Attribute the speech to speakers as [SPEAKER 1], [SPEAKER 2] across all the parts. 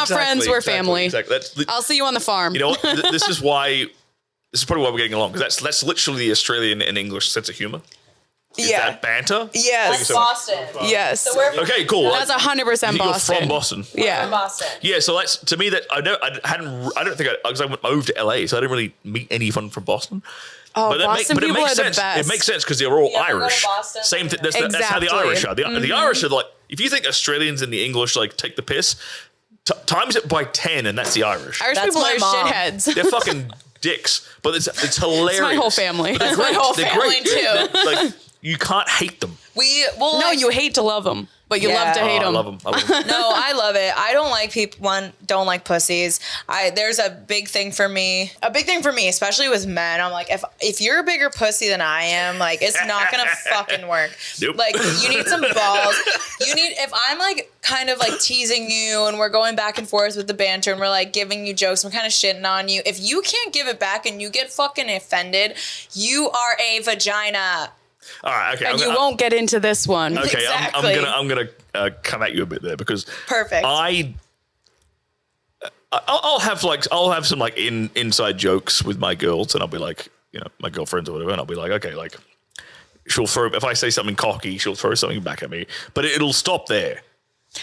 [SPEAKER 1] friends. We're family.
[SPEAKER 2] Exactly.
[SPEAKER 1] I'll see you on the farm.
[SPEAKER 2] You know what? This is probably why we're getting along, because that's literally the Australian and English sense of humor. Is that banter?
[SPEAKER 1] Yes.
[SPEAKER 3] That's Boston.
[SPEAKER 1] Yes.
[SPEAKER 3] So we're
[SPEAKER 2] Okay, cool.
[SPEAKER 1] That's 100% Boston.
[SPEAKER 2] You're from Boston.
[SPEAKER 1] Yeah.
[SPEAKER 3] from Boston.
[SPEAKER 2] Yeah, so that's, to me, that I don't think because I moved to LA, so I didn't really meet anyone from Boston.
[SPEAKER 1] Oh,
[SPEAKER 2] But
[SPEAKER 1] Boston
[SPEAKER 2] it
[SPEAKER 1] people
[SPEAKER 2] makes
[SPEAKER 1] are
[SPEAKER 2] sense.
[SPEAKER 1] the best.
[SPEAKER 2] It makes sense because they're all
[SPEAKER 3] Yeah, we go to
[SPEAKER 2] Irish.
[SPEAKER 3] Boston.
[SPEAKER 2] Same thing. That's how the
[SPEAKER 1] Exactly.
[SPEAKER 2] Irish are. The Irish are like, if you think Australians and the English like take the piss, times it by 10, and that's the Irish.
[SPEAKER 1] Irish
[SPEAKER 3] That's
[SPEAKER 1] people
[SPEAKER 3] my
[SPEAKER 1] are
[SPEAKER 3] mom.
[SPEAKER 1] shits.
[SPEAKER 2] They're fucking dicks, but it's hilarious.
[SPEAKER 1] It's my whole family.
[SPEAKER 2] They're great.
[SPEAKER 3] whole
[SPEAKER 2] They're
[SPEAKER 3] family,
[SPEAKER 2] great.
[SPEAKER 3] too.
[SPEAKER 2] Like, you can't hate them.
[SPEAKER 1] No, you hate to love them, but you love to hate
[SPEAKER 2] I
[SPEAKER 1] them.
[SPEAKER 2] love them. I love them.
[SPEAKER 3] No, I love it. I don't like don't like pussies. There's a big thing for me, especially with men. I'm like, if you're a bigger pussy than I am, like, it's not gonna fucking work.
[SPEAKER 2] Nope.
[SPEAKER 3] Like, you need some balls. If I'm like kind of like teasing you and we're going back and forth with the banter and we're like giving you jokes, we're kind of shitting on you. If you can't give it back and you get fucking offended, you are a vagina.
[SPEAKER 2] All right, okay.
[SPEAKER 1] And you won't get into this one.
[SPEAKER 2] Okay,
[SPEAKER 3] Exactly.
[SPEAKER 2] I'm gonna come at you a bit there because
[SPEAKER 3] Perfect.
[SPEAKER 2] I'll have some like inside jokes with my girls, and I'll be like, you know, my girlfriends or whatever, and I'll be like, okay, like she'll throw, if I say something cocky, she'll throw something back at me, but it'll stop there.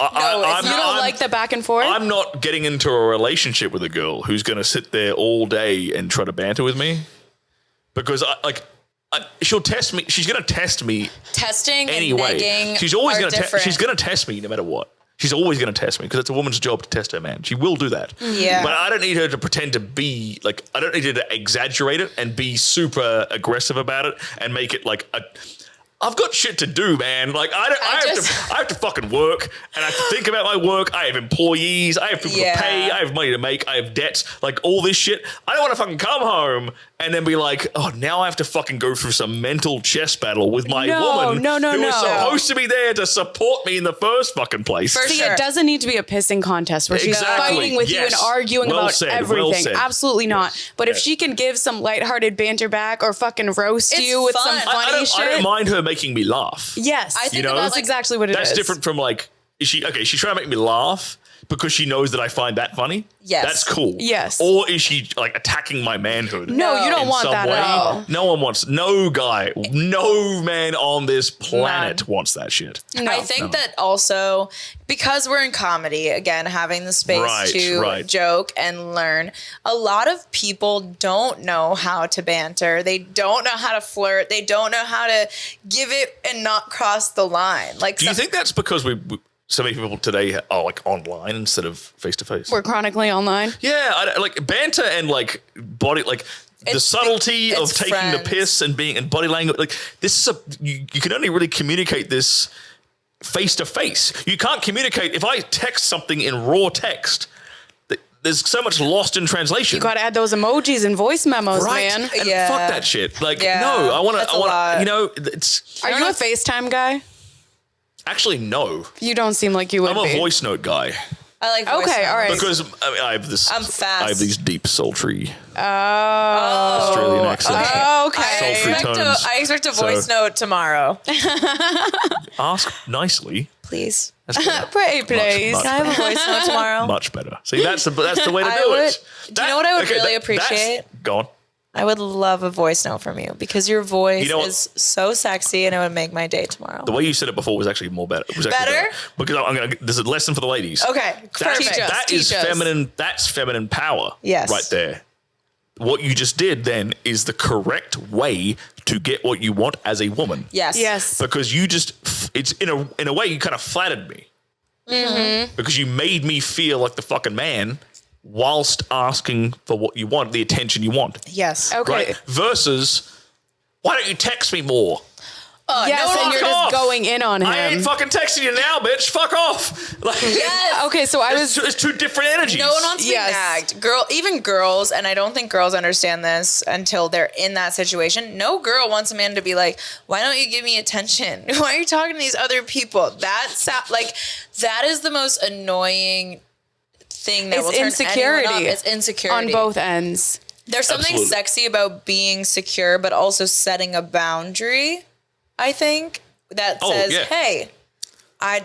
[SPEAKER 1] You don't like the back and forth?
[SPEAKER 2] I'm not getting into a relationship with a girl who's going to sit there all day and try to banter with me, because she'll test me. She's going to test me.
[SPEAKER 3] Testing
[SPEAKER 2] anyway.
[SPEAKER 3] and negging
[SPEAKER 2] She's always
[SPEAKER 3] going to
[SPEAKER 2] she's going to test me no matter what. She's always going to test me because it's a woman's job to test her man. She will do that.
[SPEAKER 3] Yeah.
[SPEAKER 2] But I don't need her to pretend to be like, I don't need her to exaggerate it and be super aggressive about it and make it like I've got shit to do, man. Like I have to fucking work, and I have to think about my work. I have employees. I have people to pay. I have money to make. I have debts. Like all this shit. I don't want to fucking come home and then be like, oh, now I have to fucking go through some mental chess battle with my woman who was supposed to be there to support me in the first fucking place.
[SPEAKER 1] See, it doesn't need to be a pissing contest where she's fighting with you and arguing about everything. Absolutely not. But if she can give some lighthearted banter back or fucking roast you with some funny shit.
[SPEAKER 2] I don't mind her making me laugh.
[SPEAKER 1] Yes. I think that's exactly what it is.
[SPEAKER 2] That's different from like, she's trying to make me laugh because she knows that I find that funny.
[SPEAKER 3] Yes.
[SPEAKER 2] That's cool.
[SPEAKER 1] Yes.
[SPEAKER 2] Or is she like attacking my manhood?
[SPEAKER 1] No, you don't want that at all.
[SPEAKER 2] No man on this planet wants that shit.
[SPEAKER 3] No. I think that also because we're in comedy, again, having the space to joke and learn, a lot of people don't know how to banter. They don't know how to flirt. They don't know how to give it and not cross the line. Like,
[SPEAKER 2] do you think that's because so many people today are like online instead of face to face?
[SPEAKER 1] We're chronically online.
[SPEAKER 2] Yeah, like banter and like body, like the subtlety of taking the piss and being and body language. Like this is you can only really communicate this face to face. You can't communicate if I text something in raw text. There's so much lost in translation.
[SPEAKER 1] You got to add those emojis and voice memos, man.
[SPEAKER 2] And fuck that shit. Like no, I want to. You know,
[SPEAKER 1] Are you a FaceTime guy?
[SPEAKER 2] Actually, no.
[SPEAKER 1] You don't seem like you would be.
[SPEAKER 2] I'm a voice note guy.
[SPEAKER 3] I like voice notes.
[SPEAKER 1] All right.
[SPEAKER 2] Because I have this.
[SPEAKER 3] I'm fast.
[SPEAKER 2] I have these deep, sultry Australian accent.
[SPEAKER 1] Okay.
[SPEAKER 3] I expect a voice note tomorrow.
[SPEAKER 2] Ask nicely.
[SPEAKER 3] Please.
[SPEAKER 1] Pray, please.
[SPEAKER 3] Can I have a voice note tomorrow?
[SPEAKER 2] Much better. See, that's the way to do it.
[SPEAKER 3] Do you know what I would really appreciate?
[SPEAKER 2] Go on.
[SPEAKER 3] I would love a voice note from you because your voice is so sexy and it would make my day tomorrow.
[SPEAKER 2] The way you said it before was actually more better. Better? Because there's a lesson for the ladies.
[SPEAKER 3] Okay.
[SPEAKER 2] That is feminine. That's feminine power.
[SPEAKER 3] Yes.
[SPEAKER 2] Right there. What you just did then is the correct way to get what you want as a woman.
[SPEAKER 3] Yes.
[SPEAKER 1] Yes.
[SPEAKER 2] Because you just, it's in a way you kind of flattered me.
[SPEAKER 3] Mm-hmm.
[SPEAKER 2] Because you made me feel like the fucking man whilst asking for what you want, the attention you want.
[SPEAKER 3] Yes.
[SPEAKER 1] Okay.
[SPEAKER 2] Right? Versus, why don't you text me more?
[SPEAKER 1] Yes, and you're just going in on him.
[SPEAKER 2] I ain't fucking texting you now, bitch. Fuck off. Like,
[SPEAKER 1] okay, so
[SPEAKER 2] it's two different energies.
[SPEAKER 3] No one wants to be nagged. Even girls, and I don't think girls understand this until they're in that situation. No girl wants a man to be like, why don't you give me attention? Why are you talking to these other people? That is the most annoying thing that will turn anyone up. It's insecurity.
[SPEAKER 1] On both ends.
[SPEAKER 3] There's something sexy about being secure, but also setting a boundary. I think that says, hey, I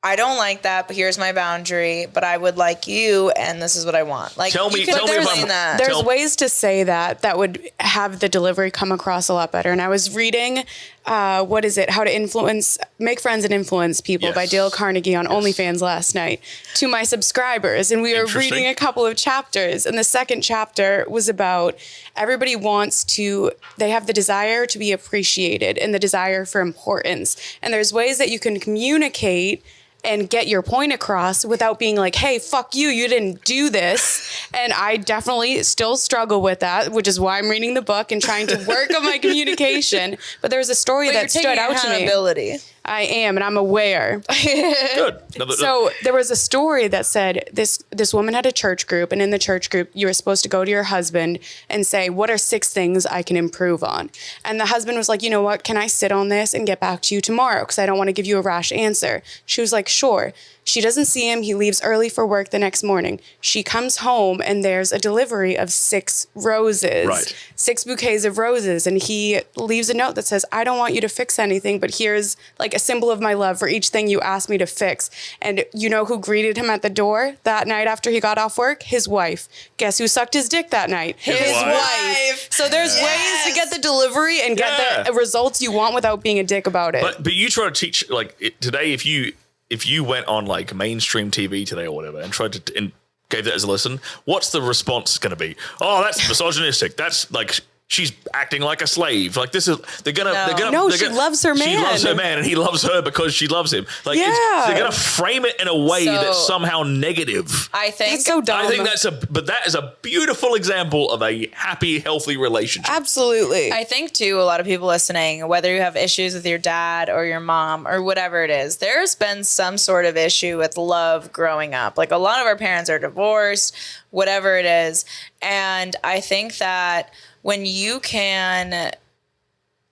[SPEAKER 3] I don't like that, but here's my boundary, but I would like you, and this is what I want. Like,
[SPEAKER 2] tell me if I'm...
[SPEAKER 1] There's ways to say that would have the delivery come across a lot better. And I was reading, How to Make Friends and Influence People by Dale Carnegie on OnlyFans last night to my subscribers. And we were reading a couple of chapters. And the second chapter was about everybody they have the desire to be appreciated and the desire for importance. And there's ways that you can communicate and get your point across without being like, hey, fuck you, you didn't do this. And I definitely still struggle with that, which is why I'm reading the book and trying to work on my communication. But there's a story that stood out to me. I am, and I'm aware.
[SPEAKER 2] Good.
[SPEAKER 1] So there was a story that said this woman had a church group, and in the church group, you were supposed to go to your husband and say, what are 6 things I can improve on? And the husband was like, you know what, can I sit on this and get back to you tomorrow? Because I don't want to give you a rash answer. She was like, sure. She doesn't see him. He leaves early for work the next morning. She comes home and there's a delivery of 6 roses,
[SPEAKER 2] right.
[SPEAKER 1] 6 bouquets of roses. And he leaves a note that says, I don't want you to fix anything, but here's like a symbol of my love for each thing you asked me to fix. And you know who greeted him at the door that night after he got off work? His wife. Guess who sucked his dick that night?
[SPEAKER 3] His wife.
[SPEAKER 1] So there's ways to get the delivery and get the results you want without being a dick about it.
[SPEAKER 2] But you try to teach, today, if you went on like mainstream TV today or whatever and tried to and gave that as a listen, what's the response going to be? Oh, that's misogynistic. That's like she's acting like a slave. Like this is she
[SPEAKER 1] loves her man.
[SPEAKER 2] She loves her man, and he loves her because she loves him. Like they're going to frame it in a way that's somehow negative.
[SPEAKER 3] I think
[SPEAKER 1] that's so dumb.
[SPEAKER 2] I think that is a beautiful example of a happy, healthy relationship.
[SPEAKER 1] Absolutely.
[SPEAKER 3] I think too, a lot of people listening, whether you have issues with your dad or your mom or whatever it is, there's been some sort of issue with love growing up. Like a lot of our parents are divorced, whatever it is. And I think that when you can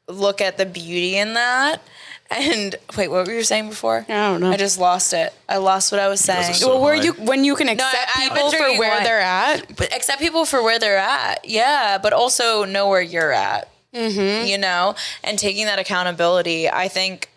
[SPEAKER 3] look at the beauty in that, and wait, what were you saying before?
[SPEAKER 1] I don't know.
[SPEAKER 3] I just lost it. I lost what I was saying.
[SPEAKER 2] So
[SPEAKER 1] when you can accept people for where they're at,
[SPEAKER 3] but accept people for where they're at, yeah, but also know where you're at, you know, and taking that accountability. I think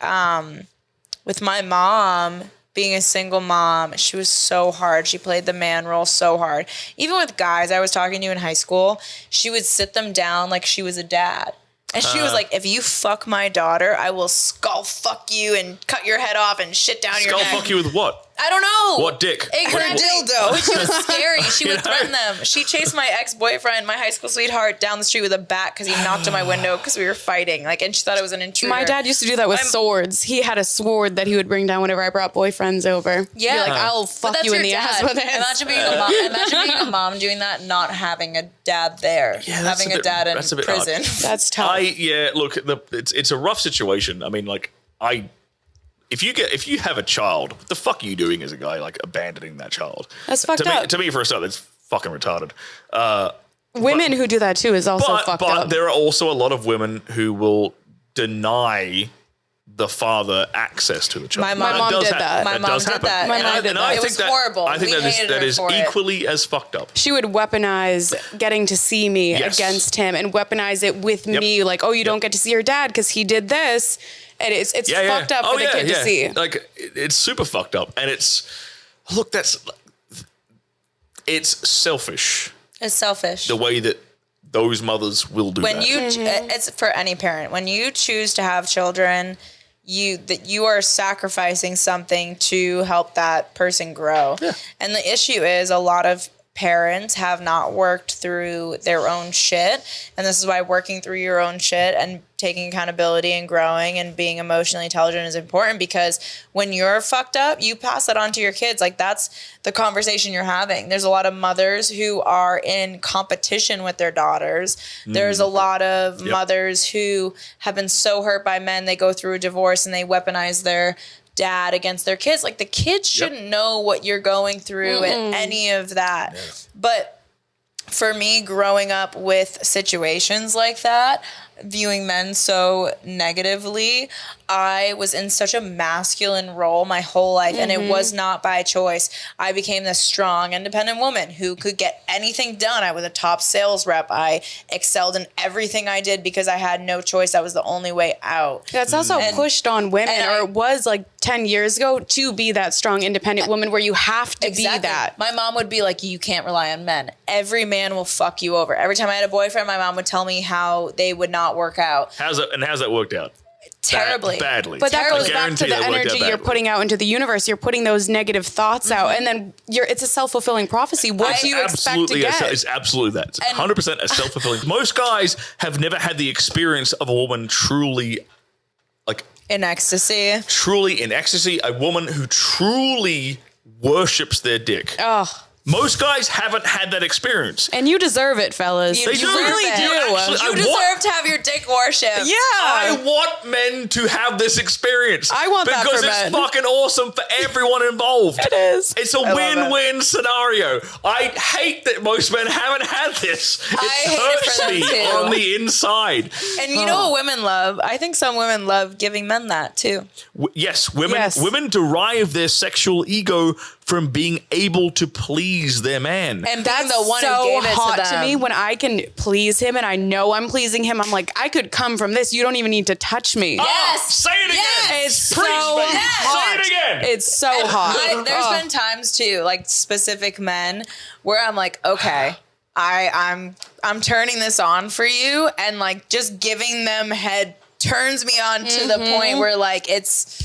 [SPEAKER 3] with my mom. Being a single mom, she was so hard. She played the man role so hard. Even with guys I was talking to in high school, she would sit them down like she was a dad. And she was like, if you fuck my daughter, I will skull fuck you and cut your head off and shit down your neck.
[SPEAKER 2] Skull fuck you with what?
[SPEAKER 3] I don't know.
[SPEAKER 2] What dick?
[SPEAKER 3] Her dildo. She was scary. She would threaten them. She chased my ex-boyfriend, my high school sweetheart, down the street with a bat because he knocked on my window because we were fighting. And she thought it was an intruder.
[SPEAKER 1] My dad used to do that with swords. He had a sword that he would bring down whenever I brought boyfriends over.
[SPEAKER 3] Yeah.
[SPEAKER 1] Be like, I'll fuck you in the ass with it.
[SPEAKER 3] Imagine being a mom. Imagine being a mom doing that, not having a dad there. Yeah, having a dad in prison.
[SPEAKER 1] That's tough.
[SPEAKER 2] Look, it's a rough situation. I mean, if you have a child, what the fuck are you doing as a guy, abandoning that child?
[SPEAKER 1] That's fucked up.
[SPEAKER 2] To me, for a start, that's fucking retarded.
[SPEAKER 1] Women who do that too is also fucked up.
[SPEAKER 2] But there are also a lot of women who will deny the father access to the child.
[SPEAKER 1] My mom did that.
[SPEAKER 3] My mom did that. It was horrible.
[SPEAKER 2] I think that is equally as fucked up.
[SPEAKER 1] She would weaponize getting to see me against him and weaponize it with me. Like, oh, you don't get to see your dad because he did this. And it's fucked up for the kid to see.
[SPEAKER 2] It's super fucked up. And it's selfish.
[SPEAKER 3] It's selfish.
[SPEAKER 2] The way that those mothers will do that.
[SPEAKER 3] It's for any parent. When you choose to have children, you are sacrificing something to help that person grow. Yeah. And the issue is a lot of parents have not worked through their own shit. And this is why working through your own shit and taking accountability and growing and being emotionally intelligent is important, because when you're fucked up, you pass that on to your kids. That's the conversation you're having. There's a lot of mothers who are in competition with their daughters. There's a lot of mothers who have been so hurt by men, they go through a divorce and they weaponize their dad against their kids. The kids shouldn't know what you're going through and any of that. Yeah. But for me, growing up with situations like that, viewing men so negatively. I was in such a masculine role my whole life, and it was not by choice. I became this strong, independent woman who could get anything done. I was a top sales rep. I excelled in everything I did because I had no choice. That was the only way out.
[SPEAKER 1] That's also pushed on women, or it was like 10 years ago, to be that strong, independent woman where you have to be that.
[SPEAKER 3] My mom would be like, you can't rely on men. Every man will fuck you over. Every time I had a boyfriend, my mom would tell me how they would not work out.
[SPEAKER 2] How's that worked out?
[SPEAKER 3] Terribly.
[SPEAKER 2] Badly.
[SPEAKER 1] But that goes back to the energy you're putting out into the universe. You're putting those negative thoughts out, and then it's a self-fulfilling prophecy. What do you expect to get?
[SPEAKER 2] It's absolutely that. It's 100% a self-fulfilling. Most guys have never had the experience of a woman truly, like,
[SPEAKER 3] in ecstasy.
[SPEAKER 2] Truly in ecstasy. A woman who truly worships their dick.
[SPEAKER 1] Oh.
[SPEAKER 2] Most guys haven't had that experience.
[SPEAKER 1] And you deserve it, fellas.
[SPEAKER 3] You really do. You deserve to have your dick worshipped.
[SPEAKER 1] Yeah.
[SPEAKER 2] I want men to have this experience.
[SPEAKER 1] I want that for men.
[SPEAKER 2] Because it's fucking awesome for everyone involved.
[SPEAKER 1] It is.
[SPEAKER 2] It's a win-win scenario. I hate that most men haven't had this. It hurts me on the inside.
[SPEAKER 3] And you know what women love? I think some women love giving men that too.
[SPEAKER 2] Yes, women derive their sexual ego from being able to please their man.
[SPEAKER 3] And
[SPEAKER 1] that's
[SPEAKER 3] the one
[SPEAKER 1] so
[SPEAKER 3] who gave it
[SPEAKER 1] hot
[SPEAKER 3] to them.
[SPEAKER 1] me when I can please him and I know I'm pleasing him. I'm like, I could come from this. You don't even need to touch me.
[SPEAKER 3] Yes.
[SPEAKER 2] Say it again.
[SPEAKER 1] It's
[SPEAKER 2] Preach,
[SPEAKER 1] so hot.
[SPEAKER 2] Say it again.
[SPEAKER 1] It's so hot.
[SPEAKER 3] There's been times too, like specific men, where I'm like, okay, I'm turning this on for you, and like just giving them head turns me on to the point where like it's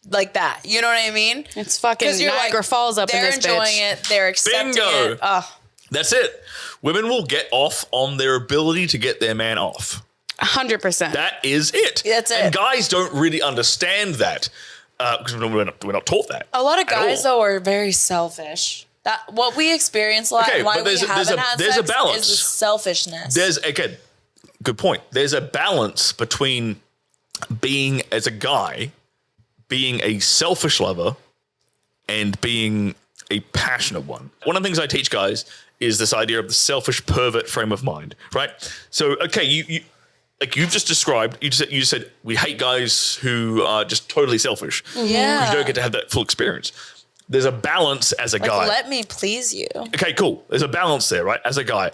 [SPEAKER 3] like that. You know what I mean?
[SPEAKER 1] It's fucking Niagara Falls up in this bitch.
[SPEAKER 3] They're enjoying it. They're accepting it. Oh.
[SPEAKER 2] That's it. Women will get off on their ability to get their man off.
[SPEAKER 1] 100%.
[SPEAKER 2] That is it.
[SPEAKER 3] That's it.
[SPEAKER 2] And guys don't really understand that because we're not taught that.
[SPEAKER 3] A lot of guys, though, are very selfish. That what we experience a lot, and why we haven't had sex, is the selfishness.
[SPEAKER 2] Good point. There's a balance between being, as a guy, being a selfish lover and being a passionate one. One of the things I teach guys is this idea of the selfish pervert frame of mind, right? So, okay, you like you've just described, you said we hate guys who are just totally selfish.
[SPEAKER 3] Yeah.
[SPEAKER 2] Because you don't get to have that full experience. There's a balance as a guy.
[SPEAKER 3] Let me please you.
[SPEAKER 2] Okay, cool. There's a balance there, right? As a guy.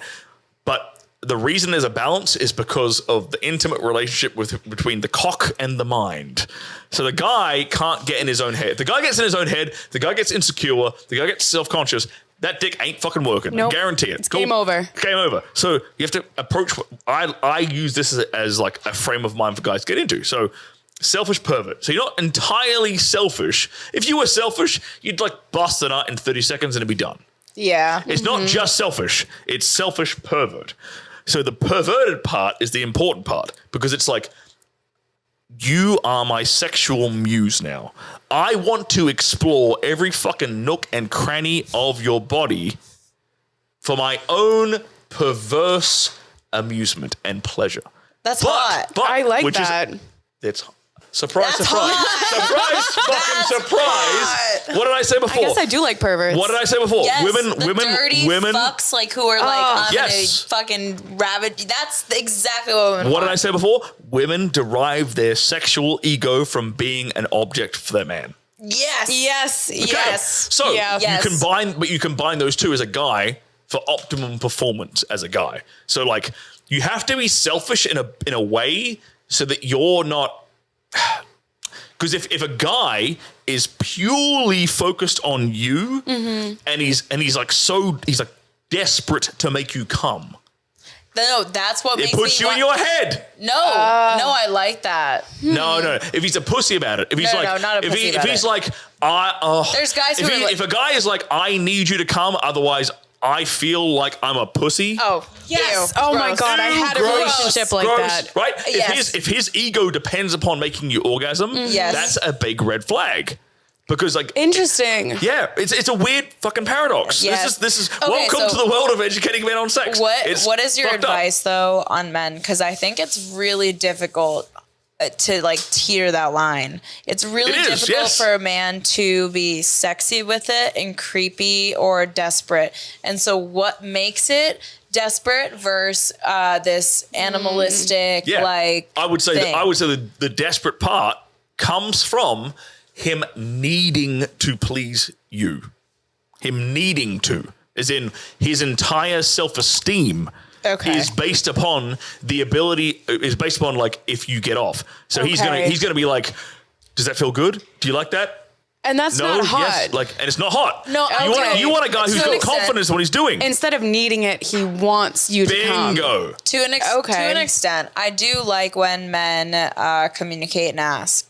[SPEAKER 2] But the reason there's a balance is because of the intimate relationship between the cock and the mind. So the guy can't get in his own head. If the guy gets in his own head, the guy gets insecure, the guy gets self-conscious, that dick ain't fucking working.
[SPEAKER 1] Nope.
[SPEAKER 2] I guarantee it.
[SPEAKER 1] It's game over.
[SPEAKER 2] Game over. So you have to approach, I use this as like a frame of mind for guys to get into. So selfish pervert. So you're not entirely selfish. If you were selfish, you'd like bust a nut in 30 seconds and it'd be done.
[SPEAKER 3] Yeah.
[SPEAKER 2] It's not just selfish. It's selfish pervert. So the perverted part is the important part because it's like, you are my sexual muse now. I want to explore every fucking nook and cranny of your body for my own perverse amusement and and
[SPEAKER 3] That's hot.
[SPEAKER 2] But,
[SPEAKER 1] I like that.
[SPEAKER 2] It's surprise,
[SPEAKER 3] That's
[SPEAKER 2] surprise.
[SPEAKER 3] hot.
[SPEAKER 2] Surprise, fucking surprise. What did I say before?
[SPEAKER 1] I guess I do like perverts.
[SPEAKER 2] What did I say before?
[SPEAKER 3] Yes,
[SPEAKER 2] Women,
[SPEAKER 3] dirty fucks like who are like
[SPEAKER 2] yes.
[SPEAKER 3] fucking ravage. That's exactly what women
[SPEAKER 2] What
[SPEAKER 3] want.
[SPEAKER 2] did I say before? Women derive their sexual ego from being an object for their man.
[SPEAKER 3] Yes.
[SPEAKER 1] Yes.
[SPEAKER 2] Okay.
[SPEAKER 1] Yes.
[SPEAKER 2] So
[SPEAKER 3] Yes.
[SPEAKER 2] you combine those two as a guy for optimum performance as a guy. So like you have to be selfish in a way so that you're not. Because if a guy is purely focused on you and he's like desperate to make you come.
[SPEAKER 3] No, that's what makes
[SPEAKER 2] it puts you in your head.
[SPEAKER 3] No, I like that.
[SPEAKER 2] No. If he's a pussy about it, if he's
[SPEAKER 3] not a pussy about
[SPEAKER 2] if he's
[SPEAKER 3] it.
[SPEAKER 2] like,
[SPEAKER 3] There's guys who are like,
[SPEAKER 2] if a guy is like, I need you to come, otherwise I feel like I'm a pussy.
[SPEAKER 3] Oh,
[SPEAKER 1] yes.
[SPEAKER 3] Ew.
[SPEAKER 1] Oh my
[SPEAKER 3] Gross.
[SPEAKER 1] God, I had a relationship like that.
[SPEAKER 2] Right?
[SPEAKER 3] Yes.
[SPEAKER 2] If his ego depends upon making you orgasm,
[SPEAKER 3] Yes.
[SPEAKER 2] that's a big red flag. Because like
[SPEAKER 1] Interesting.
[SPEAKER 2] yeah, it's a weird fucking paradox.
[SPEAKER 3] Yes.
[SPEAKER 2] This is
[SPEAKER 3] Okay,
[SPEAKER 2] welcome to the world of educating men on sex.
[SPEAKER 3] What is your
[SPEAKER 2] fucked up.
[SPEAKER 3] advice though on men? Because I think it's really difficult to like teeter that line. It's really difficult for a man to be sexy with it and creepy or desperate. And so what makes it desperate versus this animalistic like
[SPEAKER 2] I would say
[SPEAKER 3] thing?
[SPEAKER 2] the desperate part comes from him needing to please you. Him needing to, as in his entire self-esteem is based upon the ability, is based upon like if you get off. So he's gonna be like, does that feel good? Do you like that?
[SPEAKER 1] And that's not hot.
[SPEAKER 2] Yes, like, and it's not hot.
[SPEAKER 3] No,
[SPEAKER 2] you want a guy who's got confidence in what he's doing.
[SPEAKER 1] Instead of needing it, he wants you to come.
[SPEAKER 2] Bingo.
[SPEAKER 3] To an extent, I do like when men communicate and ask.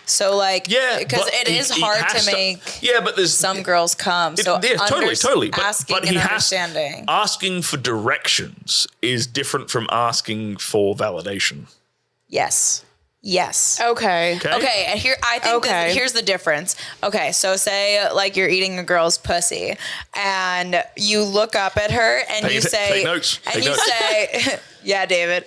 [SPEAKER 3] So like, because it is hard to make.
[SPEAKER 2] But there's
[SPEAKER 3] some girls come.
[SPEAKER 2] Totally. But he has
[SPEAKER 3] understanding.
[SPEAKER 2] Asking for directions is different from asking for validation.
[SPEAKER 3] Yes.
[SPEAKER 1] Okay.
[SPEAKER 3] And here I think here's the difference. Okay, so say like you're eating a girl's pussy, and you look up at her and you say,
[SPEAKER 2] take notes.
[SPEAKER 3] Say, yeah, David.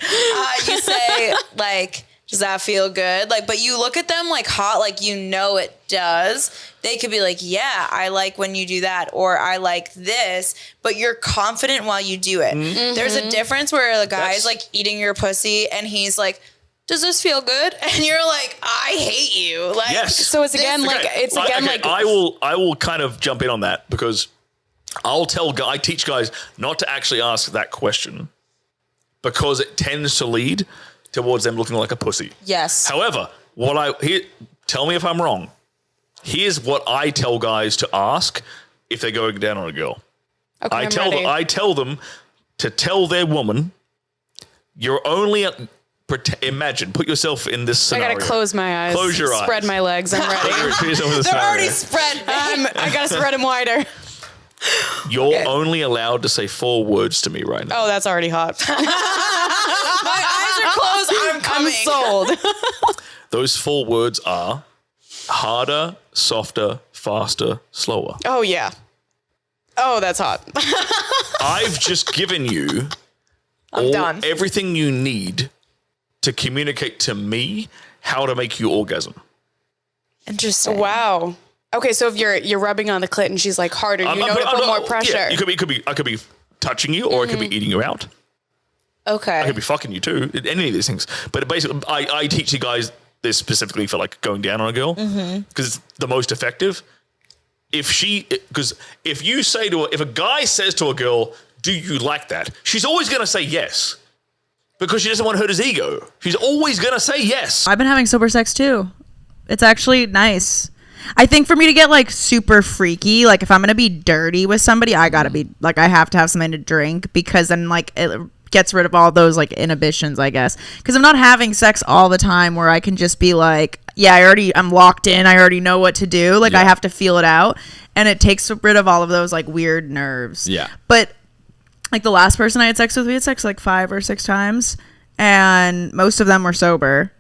[SPEAKER 3] You say like, does that feel good? Like, but you look at them like hot, like you know it does. They could be like, yeah, I like when you do that, or I like this, but you're confident while you do it. Mm-hmm. There's a difference where the guy's like eating your pussy and he's like, does this feel good? And you're like, I hate you. Like,
[SPEAKER 2] yes.
[SPEAKER 1] So it's again like
[SPEAKER 2] I will kind of jump in on that because I teach guys not to actually ask that question because it tends to lead towards them looking like a pussy.
[SPEAKER 3] Yes.
[SPEAKER 2] However, tell me if I'm wrong. Here's what I tell guys to ask if they're going down on a girl.
[SPEAKER 1] Okay,
[SPEAKER 2] I tell them to tell their woman, you're only imagine, put yourself in this scenario.
[SPEAKER 1] I gotta close my eyes.
[SPEAKER 2] Close your eyes.
[SPEAKER 1] Spread my legs. I'm ready.
[SPEAKER 3] They're already spread.
[SPEAKER 1] I gotta spread them wider.
[SPEAKER 2] You're only allowed to say 4 words to me right now.
[SPEAKER 1] Oh, that's already hot.
[SPEAKER 3] My eyes are closed. I'm coming.
[SPEAKER 1] I'm sold.
[SPEAKER 2] Those 4 words are harder, softer, faster, slower.
[SPEAKER 1] Oh, yeah. Oh, that's hot.
[SPEAKER 2] I've just given you everything you need to communicate to me how to make you orgasm.
[SPEAKER 3] Interesting.
[SPEAKER 1] Wow. Okay, so if you're rubbing on the clit and she's like harder, you know to put more pressure.
[SPEAKER 2] Yeah, I could be touching you, or I could be eating you out.
[SPEAKER 3] Okay.
[SPEAKER 2] I could be fucking you too. Any of these things. But basically, I teach you guys this specifically for like going down on a girl because it's the most effective. If a guy says to a girl, "Do you like that?" She's always going to say yes because she doesn't want to hurt his ego. She's always going to say yes.
[SPEAKER 4] I've been having sober sex too. It's actually nice. I think for me to get like super freaky, like if I'm gonna be dirty with somebody, I gotta be like, I have to have something to drink because then like it gets rid of all those like inhibitions, I guess. Because I'm not having sex all the time where I can just be like, yeah, I'm locked in. I already know what to do. Like I have to feel it out, and it takes rid of all of those like weird nerves.
[SPEAKER 5] Yeah.
[SPEAKER 4] But like the last person I had sex with, we had sex like 5 or 6 times, and most of them were sober.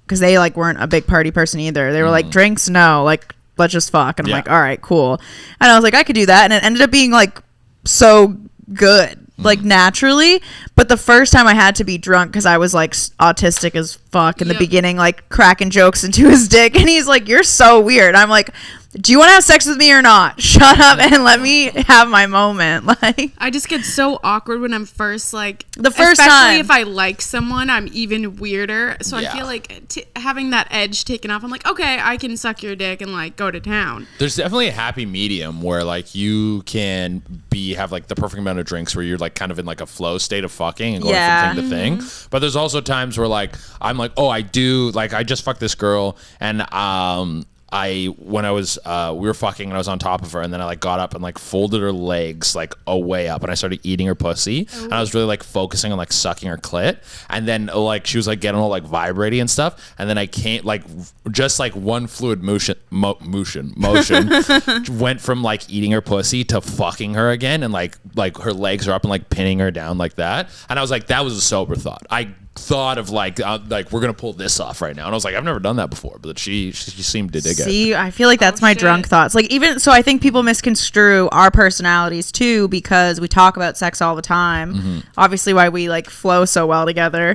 [SPEAKER 4] Because they like weren't a big party person either. They were like, drinks, no, like let's just fuck. And I'm like, all right, cool. And I was like, I could do that. And it ended up being like so good, like naturally. But the first time I had to be drunk because I was like autistic as fuck in the beginning, like cracking jokes into his dick. And he's like, you're so weird. I'm like, do you want to have sex with me or not? Shut up and let me have my moment. Like,
[SPEAKER 6] I just get so awkward when I'm first like
[SPEAKER 4] the first
[SPEAKER 6] especially
[SPEAKER 4] time.
[SPEAKER 6] if I like someone, I'm even weirder. So I feel like having that edge taken off, I'm like, okay, I can suck your dick and like go to town.
[SPEAKER 5] There's definitely a happy medium where like you can have like the perfect amount of drinks where you're like kind of in like a flow state of fucking and going from thing to thing. But there's also times where like I'm like, oh, I just fucked this girl, and when I was we were fucking and I was on top of her, and then I like got up and like folded her legs like way up, and I started eating her pussy, and I was really like focusing on like sucking her clit, and then like she was like getting all like vibrating and stuff, and then I can't like just like one fluid motion went from like eating her pussy to fucking her again, and like her legs are up and like pinning her down like that, and I was like, that was a sober thought. I thought of like we're gonna pull this off right now, and I was like, I've never done that before, but she seemed to dig it.
[SPEAKER 4] See, I feel like that's my drunk thoughts. Like even so, I think people misconstrue our personalities too because we talk about sex all the time. Obviously, why we like flow so well together.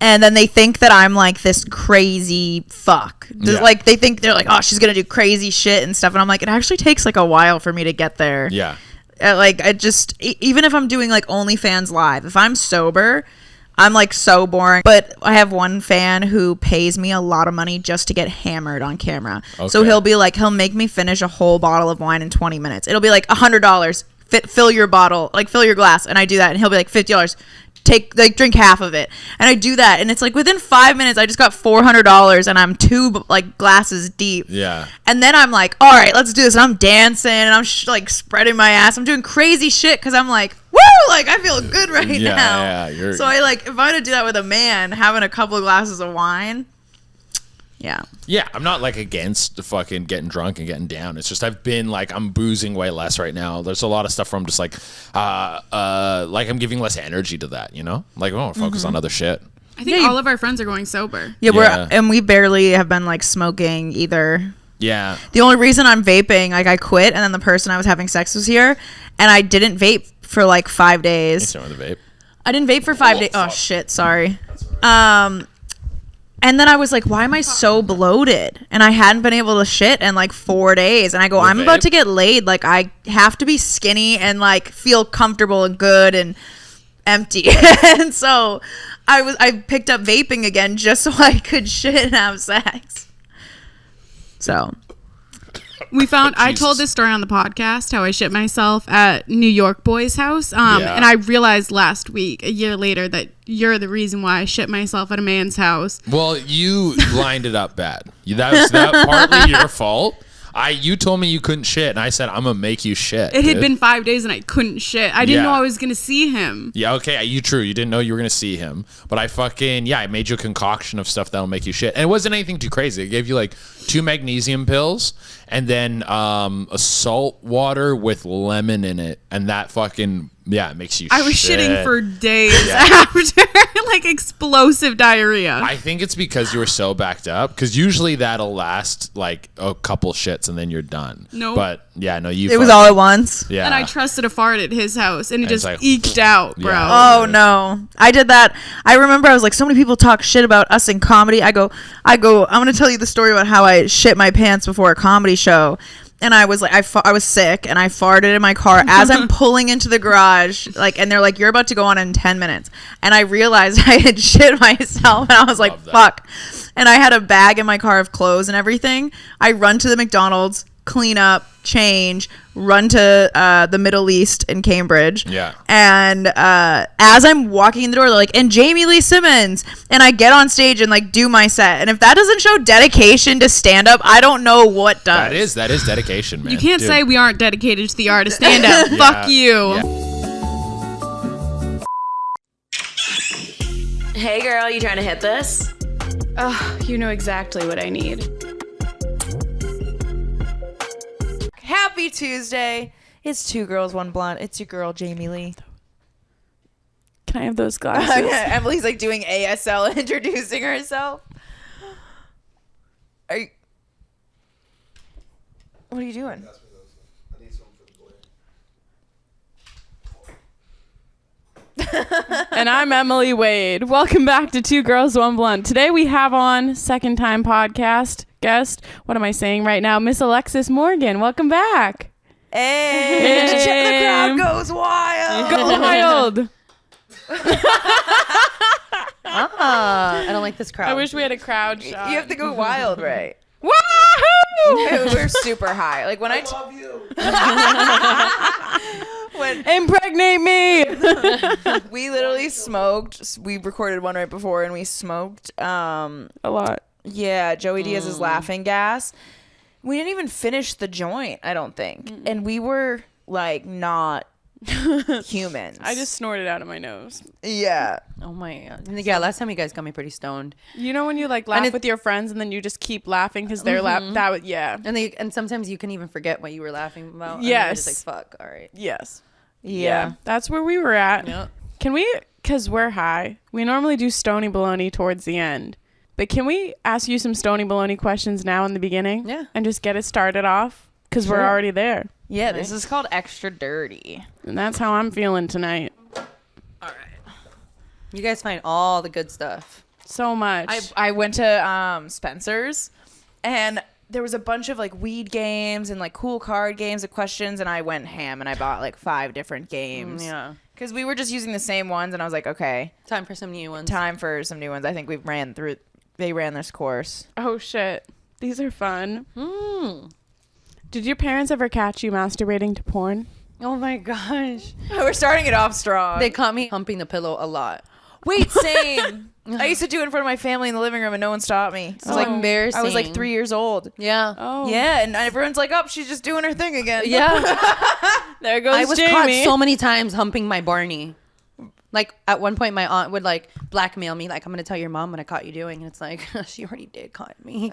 [SPEAKER 4] And then they think that I'm like this crazy fuck. Like they think they're like, oh, she's gonna do crazy shit and stuff. And I'm like, it actually takes like a while for me to get there.
[SPEAKER 5] Yeah.
[SPEAKER 4] Like I just, even if I'm doing like OnlyFans live, if I'm sober, I'm like so boring. But I have one fan who pays me a lot of money just to get hammered on camera. Okay. So he'll be like, he'll make me finish a whole bottle of wine in 20 minutes. It'll be like $100. Fill your bottle, like fill your glass. And I do that. And he'll be like $50. Drink half of it. And I do that, and it's like within 5 minutes I just got $400 and I'm 2 like glasses deep.
[SPEAKER 5] Yeah. And
[SPEAKER 4] then I'm like, all right, let's do this. And I'm dancing and I'm like spreading my ass. I'm doing crazy shit because I'm like, woo, like I feel good right now. Yeah. So I like, if I were to do that with a man, having a couple of glasses of wine. Yeah, I'm not like against the fucking getting drunk and getting down. It's just I've been like, I'm boozing way less right now. There's a lot of stuff where I'm just like I'm giving less energy to that, you know? Like, oh, focus on other shit.
[SPEAKER 6] I think all of our friends are going sober.
[SPEAKER 4] Yeah, and we barely have been like smoking either.
[SPEAKER 5] Yeah.
[SPEAKER 4] The only reason I'm vaping, like I quit, and then the person I was having sex was here, and I didn't vape for like 5 days.
[SPEAKER 5] With the vape.
[SPEAKER 4] I didn't vape for 5 days. Oh shit, sorry. And then I was like, why am I so bloated? And I hadn't been able to shit in like 4 days. And I go, I'm about to get laid. Like, I have to be skinny and like feel comfortable and good and empty. And so I picked up vaping again just so I could shit and have sex. So
[SPEAKER 6] I told this story on the podcast, how I shit myself at New York boy's house. And I realized last week, a year later, that you're the reason why I shit myself at a man's house.
[SPEAKER 5] Well, you lined it up bad. That was partly your fault. You told me you couldn't shit, and I said, I'm gonna make you shit.
[SPEAKER 6] It had been 5 days and I couldn't shit. I didn't know I was gonna see him.
[SPEAKER 5] Yeah, okay, you didn't know you were gonna see him. But I made you a concoction of stuff that'll make you shit. And it wasn't anything too crazy. I gave you like 2 magnesium pills and then a salt water with lemon in it. And that fucking, it makes you shit.
[SPEAKER 6] I was shitting for days after, like explosive diarrhea.
[SPEAKER 5] I think it's because you were so backed up. Because usually that'll last like a couple shits and then you're done.
[SPEAKER 6] No.
[SPEAKER 5] But
[SPEAKER 4] it was all at once.
[SPEAKER 5] Yeah.
[SPEAKER 6] And I trusted a fart at his house and it just eked out, bro.
[SPEAKER 5] Yeah.
[SPEAKER 4] Oh no. I did that. I remember I was like, so many people talk shit about us in comedy. I go, I'm going to tell you the story about how I shit my pants before a comedy show. And I was like, I was sick and I farted in my car as I'm pulling into the garage. Like, and they're like, you're about to go on in 10 minutes. And I realized I had shit myself and I was like, fuck. And I had a bag in my car of clothes and everything. I run to the McDonald's, clean up, change, run to the Middle East in Cambridge.
[SPEAKER 5] Yeah.
[SPEAKER 4] And as I'm walking in the door, they're like, and Jamie Lee Simmons. And I get on stage and like do my set. And if that doesn't show dedication to stand up, I don't know what does.
[SPEAKER 5] That is dedication, man.
[SPEAKER 6] You can't say we aren't dedicated to the art of stand up. Fuck you.
[SPEAKER 5] Yeah.
[SPEAKER 7] Hey girl, you trying to hit this?
[SPEAKER 1] Oh, you know exactly what I need.
[SPEAKER 3] Happy Tuesday. It's 2 Girls, 1 Blunt. It's your girl, Jamie Lee.
[SPEAKER 1] Can I have those glasses?
[SPEAKER 3] Emily's like doing ASL, introducing herself. What are you doing?
[SPEAKER 1] And I'm Emily Wade. Welcome back to 2 Girls, 1 Blunt. Today we have on second time podcast guest. What am I saying right now? Miss Alexis Morgan. Welcome back.
[SPEAKER 3] Hey. The crowd goes wild.
[SPEAKER 1] Go wild.
[SPEAKER 7] I don't like this crowd.
[SPEAKER 1] I wish we had a crowd shot.
[SPEAKER 3] You have to go wild, right?
[SPEAKER 1] Woohoo!
[SPEAKER 3] We're super high. Like when I love you.
[SPEAKER 1] Impregnate me.
[SPEAKER 3] We literally smoked. We recorded one right before, and we smoked
[SPEAKER 1] a lot.
[SPEAKER 3] Yeah, Joey Diaz's laughing gas. We didn't even finish the joint, I don't think, and we were like not humans.
[SPEAKER 1] I just snorted out of my nose.
[SPEAKER 3] Yeah.
[SPEAKER 7] Oh my god. Yeah, last time you guys got me pretty stoned.
[SPEAKER 1] You know when you like laugh with your friends and then you just keep laughing because they're yeah.
[SPEAKER 7] And sometimes you can even forget what you were laughing about.
[SPEAKER 1] Yes.
[SPEAKER 7] And you're just like, fuck, all right.
[SPEAKER 1] Yes.
[SPEAKER 3] Yeah.
[SPEAKER 1] That's where we were at.
[SPEAKER 7] Yep.
[SPEAKER 1] Can we, because we're high, we normally do stony baloney towards the end. But can we ask you some stony baloney questions now in the beginning?
[SPEAKER 7] Yeah.
[SPEAKER 1] And just get it started off? Because we're already there.
[SPEAKER 3] Yeah, this is called Extra Dirty.
[SPEAKER 1] And that's how I'm feeling tonight.
[SPEAKER 7] All right. You guys find all the good stuff.
[SPEAKER 1] So much.
[SPEAKER 3] I went to Spencer's, and there was a bunch of like weed games and like cool card games and questions, and I went ham and I bought like 5 different games.
[SPEAKER 7] Yeah.
[SPEAKER 3] Because we were just using the same ones, and I was like, okay,
[SPEAKER 7] Time for some new ones.
[SPEAKER 3] time for some new ones. I think they ran this course.
[SPEAKER 1] Oh shit. These are fun.
[SPEAKER 7] Mm.
[SPEAKER 1] Did your parents ever catch you masturbating to porn?
[SPEAKER 7] Oh my gosh.
[SPEAKER 3] We're starting it off strong.
[SPEAKER 7] They caught me humping the pillow a lot.
[SPEAKER 3] Wait, same. I used to do it in front of my family in the living room, and no one stopped me.
[SPEAKER 7] So embarrassing.
[SPEAKER 3] I was like 3 years old.
[SPEAKER 7] Yeah.
[SPEAKER 1] Oh.
[SPEAKER 3] Yeah, and everyone's like, "Oh, she's just doing her thing again."
[SPEAKER 7] Yeah.
[SPEAKER 1] There goes
[SPEAKER 7] I was
[SPEAKER 1] Jamie.
[SPEAKER 7] caught so many times humping my Barney. Like at one point, my aunt would like blackmail me, like, "I'm gonna tell your mom what I caught you doing," and it's like, she already did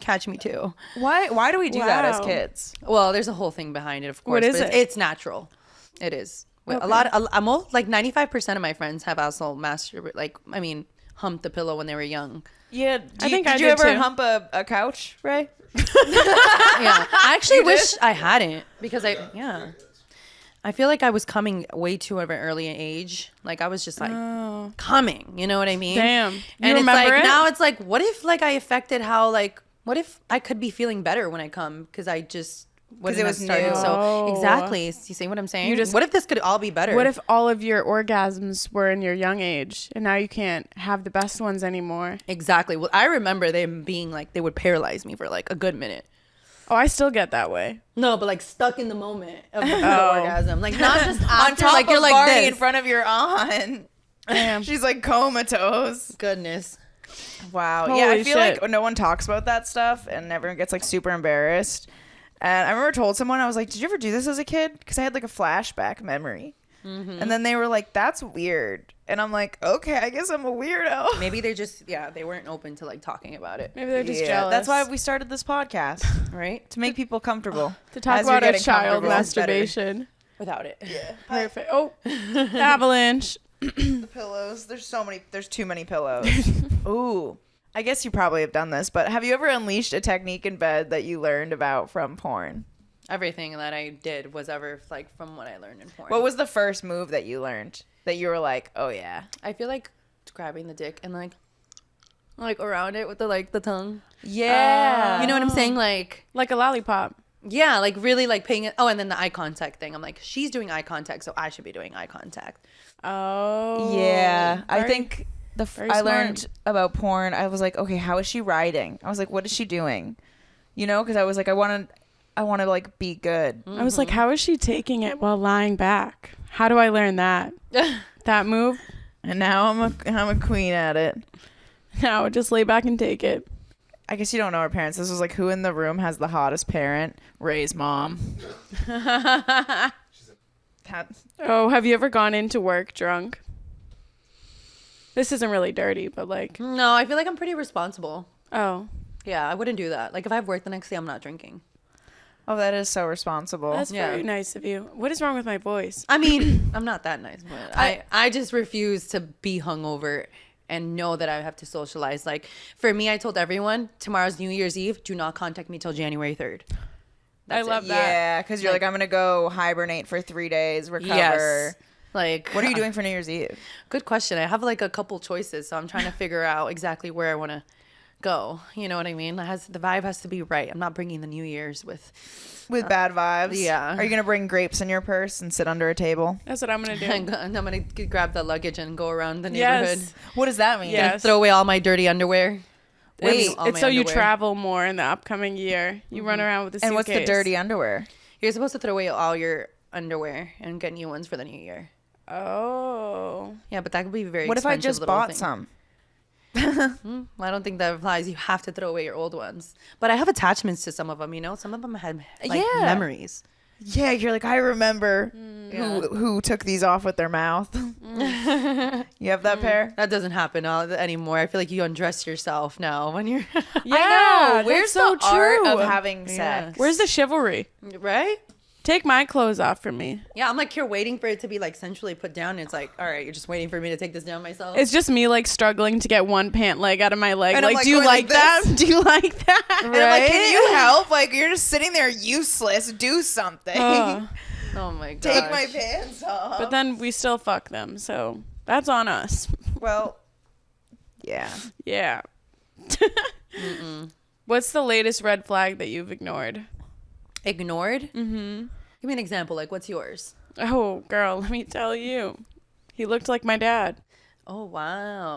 [SPEAKER 7] catch me too.
[SPEAKER 3] Why do we do that as
[SPEAKER 1] Wow.
[SPEAKER 3] kids?
[SPEAKER 7] Well, there's a whole thing behind it, of course.
[SPEAKER 1] What is
[SPEAKER 7] but
[SPEAKER 1] it?
[SPEAKER 7] It's natural. It is.
[SPEAKER 1] Okay.
[SPEAKER 7] I'm all, like 95% of my friends have also humped the pillow when they were young.
[SPEAKER 3] Yeah,
[SPEAKER 1] I think
[SPEAKER 3] did
[SPEAKER 1] I
[SPEAKER 3] you
[SPEAKER 1] did
[SPEAKER 3] ever
[SPEAKER 1] too.
[SPEAKER 3] hump a couch, Ray?
[SPEAKER 7] Yeah, I actually
[SPEAKER 3] You
[SPEAKER 7] wish
[SPEAKER 3] did?
[SPEAKER 7] I hadn't because I feel like I was coming way too of an early age. Like I was just like coming, you know what I mean?
[SPEAKER 1] Damn. You
[SPEAKER 7] And it's
[SPEAKER 1] remember
[SPEAKER 7] like
[SPEAKER 1] it?
[SPEAKER 7] now it's like, what if like I affected how like what if I could be feeling better when I come because I just wouldn't
[SPEAKER 3] it
[SPEAKER 7] have
[SPEAKER 3] was
[SPEAKER 7] started.
[SPEAKER 3] new.
[SPEAKER 7] So
[SPEAKER 1] Oh.
[SPEAKER 7] exactly, you see what I'm saying? What if this could all be better?
[SPEAKER 1] What if all of your orgasms were in your young age and now you can't have the best ones anymore?
[SPEAKER 7] Exactly. Well, I remember them being like they would paralyze me for like a good minute.
[SPEAKER 1] Oh, I still get that way.
[SPEAKER 7] No, but like stuck in the moment of the orgasm, like not just
[SPEAKER 3] On
[SPEAKER 7] after,
[SPEAKER 3] top
[SPEAKER 7] like you're
[SPEAKER 3] of
[SPEAKER 7] like
[SPEAKER 3] Barney
[SPEAKER 7] this.
[SPEAKER 3] in front of your aunt.
[SPEAKER 1] Damn.
[SPEAKER 3] She's like comatose.
[SPEAKER 7] Goodness.
[SPEAKER 3] Wow.
[SPEAKER 1] Holy
[SPEAKER 3] yeah, I feel
[SPEAKER 1] shit.
[SPEAKER 3] like no one talks about that stuff, and everyone gets like super embarrassed. And I remember told someone, I was like, "Did you ever do this as a kid?" Because I had like a flashback memory. And then they were like, "That's weird," and I'm like, "Okay, I guess I'm a weirdo."
[SPEAKER 7] Maybe they just they weren't open to like talking about it,
[SPEAKER 1] Maybe they're just
[SPEAKER 3] Yeah,
[SPEAKER 1] jealous.
[SPEAKER 3] that's why we started this podcast,
[SPEAKER 7] right?
[SPEAKER 3] to make people comfortable.
[SPEAKER 1] to talk
[SPEAKER 3] As you're
[SPEAKER 1] about a
[SPEAKER 3] getting
[SPEAKER 1] child
[SPEAKER 3] comfortable, it's better.
[SPEAKER 1] masturbation.
[SPEAKER 7] Without it. Yeah.
[SPEAKER 1] Perfect. Oh, avalanche.
[SPEAKER 3] The pillows. There's too many pillows. Ooh. I guess you probably have done this, but have you ever unleashed a technique in bed that you learned about from porn?
[SPEAKER 7] Everything that I did was ever like from what I learned in porn.
[SPEAKER 3] What was the first move that you learned that you were like, "Oh yeah"?
[SPEAKER 7] I feel like grabbing the dick and like around it with the tongue.
[SPEAKER 3] Yeah.
[SPEAKER 7] You know what I'm saying? Like
[SPEAKER 1] Like a lollipop.
[SPEAKER 7] yeah, like really like paying it. Oh, and then the eye contact thing. I'm like, she's doing eye contact, so I should be doing eye contact.
[SPEAKER 1] Oh.
[SPEAKER 3] Yeah. I
[SPEAKER 1] Very-
[SPEAKER 3] think
[SPEAKER 1] very
[SPEAKER 3] I
[SPEAKER 1] smart.
[SPEAKER 3] learned about porn. I was like, okay, how is she riding? I was like, what is she doing? You know, because I was like, I want to like be good.
[SPEAKER 1] I was like, how is she taking it while lying back? How do I learn that? That move?
[SPEAKER 3] And now I'm a queen at it.
[SPEAKER 1] No, just lay back and take it.
[SPEAKER 3] I guess you don't know our parents. This was like, who in the room has the hottest parent? Ray's mom. That-
[SPEAKER 1] Oh, have you ever gone into work drunk? This isn't really dirty, but like,
[SPEAKER 7] No, I feel like I'm pretty responsible.
[SPEAKER 1] oh,
[SPEAKER 7] Yeah, I wouldn't do that. Like if I have work the next day, I'm not drinking.
[SPEAKER 3] Oh, that is so responsible.
[SPEAKER 1] that's
[SPEAKER 7] Yeah.
[SPEAKER 1] very nice of you. What is wrong with my voice?
[SPEAKER 7] I mean, I'm not that nice, but I just refuse to be hungover and know that I have to socialize. Like for me, I told everyone tomorrow's New Year's Eve. Do not contact me till January 3rd.
[SPEAKER 1] I love that.
[SPEAKER 3] Yeah, because you're like, I'm going to go hibernate for 3 days, recover.
[SPEAKER 7] Yes. Like,
[SPEAKER 3] What are you doing for New Year's Eve?
[SPEAKER 7] Good question. I have like a couple choices, so I'm trying to figure out exactly where I want to go. You know what I mean? The vibe has to be right. I'm not bringing the New Year's with.
[SPEAKER 3] With bad vibes?
[SPEAKER 7] yeah.
[SPEAKER 3] Are you going to bring grapes in your purse and sit under a table?
[SPEAKER 1] That's what I'm gonna do.
[SPEAKER 7] I'm gonna grab the luggage and go around the neighborhood.
[SPEAKER 1] Yes.
[SPEAKER 3] What does that mean?
[SPEAKER 1] Yes.
[SPEAKER 7] Throw away all my dirty underwear.
[SPEAKER 3] Wait,
[SPEAKER 7] All
[SPEAKER 1] It's
[SPEAKER 7] my
[SPEAKER 1] so you
[SPEAKER 7] underwear.
[SPEAKER 1] travel more in the upcoming year. You run around with a suitcase.
[SPEAKER 3] And what's the dirty underwear?
[SPEAKER 7] You're supposed to throw away all your underwear and get new ones for the new year.
[SPEAKER 1] Oh.
[SPEAKER 7] Yeah, but that could be very.
[SPEAKER 3] What if I
[SPEAKER 7] expensive
[SPEAKER 3] just
[SPEAKER 7] little
[SPEAKER 3] bought
[SPEAKER 7] thing.
[SPEAKER 3] some?
[SPEAKER 7] I don't think that applies. You have to throw away your old ones. But I have attachments to some of them. You know, some of them had like
[SPEAKER 3] Yeah.
[SPEAKER 7] memories.
[SPEAKER 3] Yeah, you're like, I remember who took these off with their mouth. You have that pair?
[SPEAKER 7] That doesn't happen anymore. I feel like you undress yourself now when you're
[SPEAKER 1] Yeah,
[SPEAKER 3] I know. Where's
[SPEAKER 1] that's so
[SPEAKER 3] the art
[SPEAKER 1] true.
[SPEAKER 3] of having sex?
[SPEAKER 1] Where's the chivalry?
[SPEAKER 7] right.
[SPEAKER 1] Take my clothes off from me.
[SPEAKER 7] Yeah, I'm like you're waiting for it to be like sensually put down. And it's like, all right, you're just waiting for me to take this down myself.
[SPEAKER 1] It's just me like struggling to get one pant leg out of my leg.
[SPEAKER 3] And I'm,
[SPEAKER 1] Like,
[SPEAKER 3] like,
[SPEAKER 1] do you
[SPEAKER 3] going
[SPEAKER 1] like
[SPEAKER 3] like
[SPEAKER 1] that?
[SPEAKER 3] this.
[SPEAKER 1] Do you like that?
[SPEAKER 3] And I'm like, can you help? Like, you're just sitting there useless. Do something.
[SPEAKER 1] Ugh.
[SPEAKER 7] oh my god.
[SPEAKER 3] Take my pants off.
[SPEAKER 1] But then we still fuck them, so that's on us.
[SPEAKER 3] Well, Yeah.
[SPEAKER 1] Yeah. What's the latest red flag that you've ignored?
[SPEAKER 7] Ignored? Mm-hmm. Give me an example. Like, what's yours?
[SPEAKER 1] Oh, girl, let me tell you. He looked like my dad.
[SPEAKER 7] Oh, wow.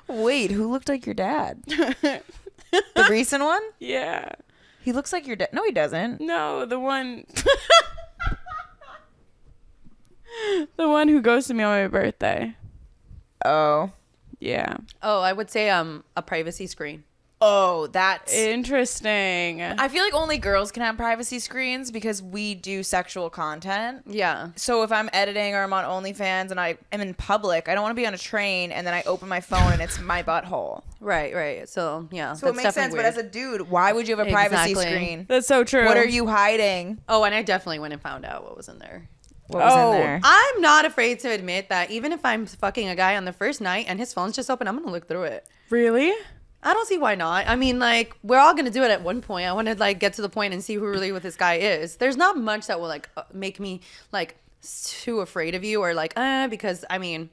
[SPEAKER 3] Wait, who looked like your dad? The recent one?
[SPEAKER 1] Yeah.
[SPEAKER 3] He looks like your dad. No, he doesn't.
[SPEAKER 1] No, the one. The one who ghosted me on my birthday.
[SPEAKER 3] Oh.
[SPEAKER 1] Yeah.
[SPEAKER 7] Oh, I would say a privacy screen.
[SPEAKER 3] Oh, that's
[SPEAKER 1] interesting.
[SPEAKER 3] I feel like only girls can have privacy screens because we do sexual content.
[SPEAKER 7] Yeah.
[SPEAKER 3] So if I'm editing or I'm on OnlyFans and I am in public, I don't want to be on a train and then I open my phone and it's my butthole.
[SPEAKER 7] Right. So, yeah.
[SPEAKER 3] So it makes sense.
[SPEAKER 7] Weird.
[SPEAKER 3] But as a dude, why would you have a privacy
[SPEAKER 7] Exactly.
[SPEAKER 3] screen?
[SPEAKER 1] That's so true.
[SPEAKER 3] What are you hiding?
[SPEAKER 7] Oh, and I definitely went and found out what was in there.
[SPEAKER 3] What was in there?
[SPEAKER 7] I'm not afraid to admit that even if I'm fucking a guy on the first night and his phone's just open, I'm going to look through it.
[SPEAKER 1] Really?
[SPEAKER 7] I don't see why not. I mean, like, we're all going to do it at one point. I want to, like, get to the point and see who really what this guy is. There's not much that will, like, make me, like, too afraid of you or, like, because, I mean,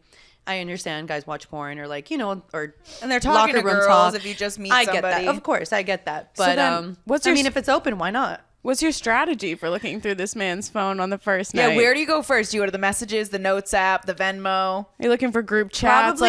[SPEAKER 7] I understand guys watch porn or, like, you know, or
[SPEAKER 3] and they're talking to girls
[SPEAKER 7] talk.
[SPEAKER 3] if you just meet
[SPEAKER 7] I
[SPEAKER 3] somebody.
[SPEAKER 7] get that. Of course, I get that. But,
[SPEAKER 1] then what's your
[SPEAKER 7] I mean, if it's open, why not?
[SPEAKER 1] What's your strategy for looking through this man's phone on the first night?
[SPEAKER 3] Yeah, where do you go first? Do you go to the messages, the notes app, the Venmo?
[SPEAKER 1] You're looking for group chats?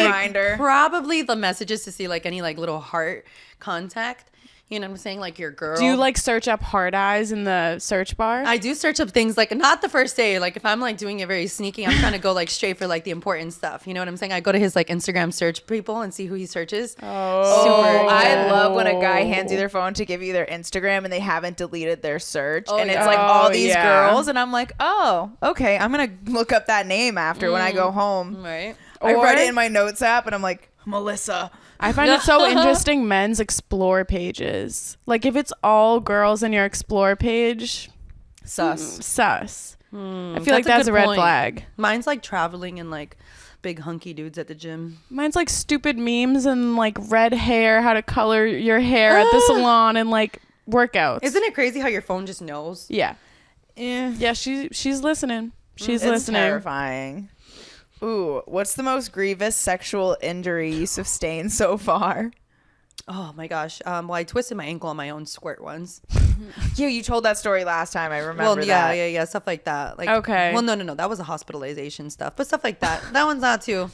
[SPEAKER 7] Probably the messages to see, like, any, like, little heart contact. You know what I'm saying? Like your girl.
[SPEAKER 1] Do you like search up hard eyes in the search bar?
[SPEAKER 7] I do search up things like not the first day. Like if I'm like doing it very sneaky, I'm trying to go like straight for like the important stuff. You know what I'm saying? I go to his like Instagram search people and see who he searches.
[SPEAKER 3] Oh, I love when a guy hands you their phone to give you their Instagram and they haven't deleted their search. And it's like all these girls. And I'm like, oh, okay. I'm going to look up that name after when I go home.
[SPEAKER 7] Right.
[SPEAKER 3] I read it in my notes app and I'm like, Melissa.
[SPEAKER 1] I find it so interesting, men's explore pages. Like if it's all girls in your explore page, sus. I feel like that's a red flag.
[SPEAKER 7] Mine's like traveling and like big hunky dudes at the gym.
[SPEAKER 1] Mine's like stupid memes and like red hair, how to color your hair at the salon and like workouts.
[SPEAKER 7] Isn't it crazy how your phone just knows?
[SPEAKER 1] Yeah. Yeah, she's listening. She's listening.
[SPEAKER 3] It's terrifying. Ooh, what's the most grievous sexual injury you sustained so far?
[SPEAKER 7] Oh my gosh. Well, I twisted my ankle on my own squirt once.
[SPEAKER 3] Yeah, you told that story last time. I remember
[SPEAKER 7] that. Yeah, stuff like that. Like,
[SPEAKER 1] okay.
[SPEAKER 7] Well, no, that was a hospitalization stuff, but stuff like that. That one's not too.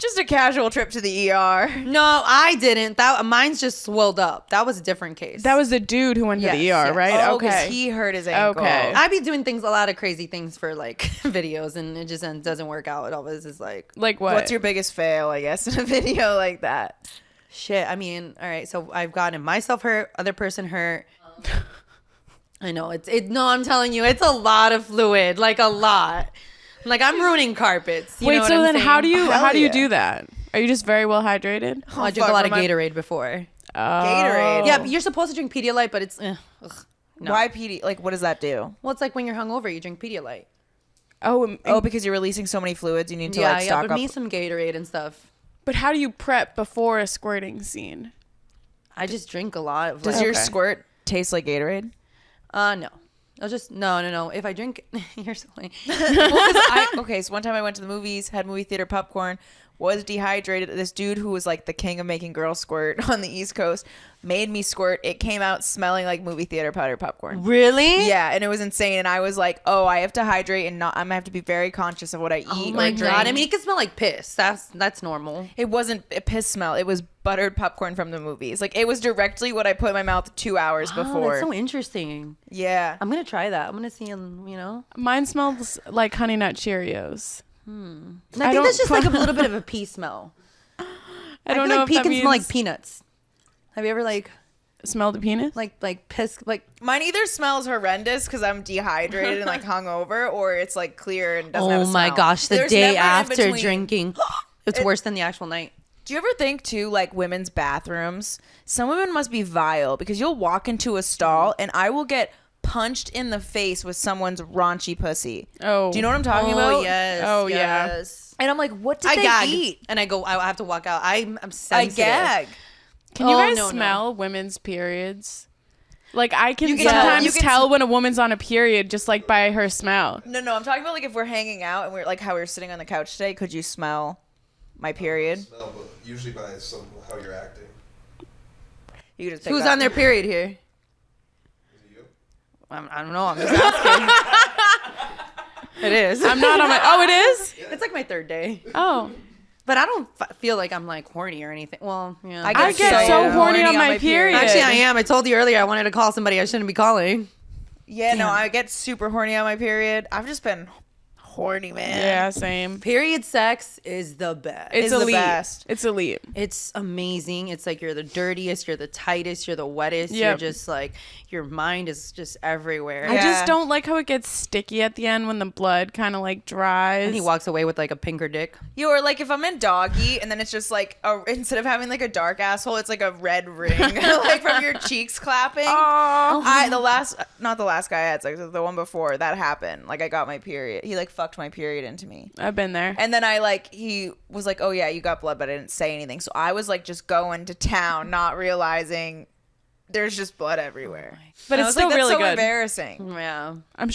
[SPEAKER 3] Just a casual trip to the ER.
[SPEAKER 7] No, I didn't. Mine's just swelled up. That was a different case.
[SPEAKER 1] That was the dude who went to the ER, right?
[SPEAKER 3] Oh, okay. He hurt his ankle.
[SPEAKER 1] Okay.
[SPEAKER 7] I be doing a lot of crazy things for like videos, and it just doesn't work out. It always is like
[SPEAKER 1] what?
[SPEAKER 3] What's your biggest fail? I guess in a video like that.
[SPEAKER 7] Shit. I mean, all right. So I've gotten myself hurt, other person hurt. I know No, I'm telling you, it's a lot of fluid, like a lot. Like I'm ruining carpets.
[SPEAKER 1] Wait, so then how do you do that? Are you just very well hydrated?
[SPEAKER 7] Oh, I drank a lot of Gatorade before.
[SPEAKER 3] Gatorade.
[SPEAKER 7] Yeah, but you're supposed to drink Pedialyte, but it's no.
[SPEAKER 3] Why Pedialyte? Like, what does that do?
[SPEAKER 7] Well, it's like when you're hungover, you drink Pedialyte.
[SPEAKER 3] Oh, because you're releasing so many fluids, you need to like stock
[SPEAKER 7] but
[SPEAKER 3] up.
[SPEAKER 7] me some Gatorade and stuff.
[SPEAKER 1] But how do you prep before a squirting scene?
[SPEAKER 7] I just drink a lot of.
[SPEAKER 3] Does your squirt taste like Gatorade?
[SPEAKER 7] No. I'll just no. If I drink, you're so lame.
[SPEAKER 3] Okay, so one time I went to the movies, had movie theater popcorn, was dehydrated. This dude who was like the king of making girls squirt on the East Coast made me squirt. It came out smelling like movie theater powder popcorn.
[SPEAKER 7] Really?
[SPEAKER 3] Yeah, and it was insane. And I was like, oh, I have to hydrate and I'm gonna have to be very conscious of what I eat.
[SPEAKER 7] Oh my god! I mean, it can smell like piss. That's normal.
[SPEAKER 3] It wasn't a piss smell. It was buttered popcorn from the movies. Like it was directly what I put in my mouth 2 hours before.
[SPEAKER 7] That's so interesting.
[SPEAKER 3] Yeah,
[SPEAKER 7] I'm gonna try that. I'm gonna see.
[SPEAKER 1] Mine smells like Honey Nut Cheerios.
[SPEAKER 7] And I think that's just like a little bit of a pea smell.
[SPEAKER 1] I don't
[SPEAKER 7] feel
[SPEAKER 1] know
[SPEAKER 7] like
[SPEAKER 1] if
[SPEAKER 7] pea
[SPEAKER 1] that
[SPEAKER 7] can smell like peanuts. Have you ever like
[SPEAKER 1] smelled a penis?
[SPEAKER 7] Like piss? Like
[SPEAKER 3] mine either smells horrendous because I'm dehydrated and like hungover, or it's like clear and doesn't have a
[SPEAKER 7] oh my
[SPEAKER 3] smell.
[SPEAKER 7] gosh, the
[SPEAKER 3] There's
[SPEAKER 7] day
[SPEAKER 3] never in
[SPEAKER 7] after
[SPEAKER 3] between.
[SPEAKER 7] drinking, it's worse than the actual night.
[SPEAKER 3] Do you ever think too, like women's bathrooms? Some women must be vile because you'll walk into a stall and I will get punched in the face with someone's raunchy pussy.
[SPEAKER 1] Oh,
[SPEAKER 3] do you know what I'm talking about?
[SPEAKER 7] Yes.
[SPEAKER 1] Oh,
[SPEAKER 7] yes.
[SPEAKER 3] And I'm like, what did
[SPEAKER 7] I
[SPEAKER 3] they
[SPEAKER 7] gag,
[SPEAKER 3] eat?
[SPEAKER 7] and I go. I have to walk out. I'm sensitive.
[SPEAKER 3] I gag.
[SPEAKER 1] Can you guys smell women's periods?
[SPEAKER 6] Like I can sometimes tell when a woman's on a period just like by her smell.
[SPEAKER 3] No, I'm talking about like if we're hanging out and we're like how we were sitting on the couch today. Could you smell my period?
[SPEAKER 8] Smell, but usually by how you're acting.
[SPEAKER 3] You could just
[SPEAKER 7] Who's on their period here?
[SPEAKER 8] Is it you?
[SPEAKER 7] I don't know. I'm just asking. It is.
[SPEAKER 6] I'm not on my. Oh, it is.
[SPEAKER 7] It's like my 3rd day.
[SPEAKER 6] Oh.
[SPEAKER 7] But I don't feel like I'm like horny or anything. Well, yeah.
[SPEAKER 6] I get so horny on my period.
[SPEAKER 7] Actually, I am. I told you earlier I wanted to call somebody I shouldn't be calling.
[SPEAKER 3] Yeah, no, I get super horny on my period. I've just been horny, man.
[SPEAKER 6] Yeah, same.
[SPEAKER 7] Period sex is the best.
[SPEAKER 6] It's elite. The best. It's elite.
[SPEAKER 7] It's amazing. It's like you're the dirtiest, you're the tightest, you're the wettest.
[SPEAKER 6] Yep.
[SPEAKER 7] You're just like, your mind is just everywhere.
[SPEAKER 6] I just don't like how it gets sticky at the end when the blood kind of like dries.
[SPEAKER 7] And he walks away with like a pinker dick.
[SPEAKER 3] Or like if I'm in doggy and then it's just like, instead of having like a dark asshole, it's like a red ring like from your cheeks clapping.
[SPEAKER 6] Oh.
[SPEAKER 3] Not the last guy I had sex with, the one before that happened. Like I got my period. He like fucked my period into me.
[SPEAKER 6] I've been there.
[SPEAKER 3] And then he was like, oh yeah, you got blood, but I didn't say anything. So I was like just going to town, not realizing there's just blood everywhere.
[SPEAKER 6] But it's still
[SPEAKER 3] like,
[SPEAKER 6] really
[SPEAKER 3] that's so
[SPEAKER 6] good.
[SPEAKER 3] embarrassing.
[SPEAKER 7] Yeah.
[SPEAKER 6] I'm sure.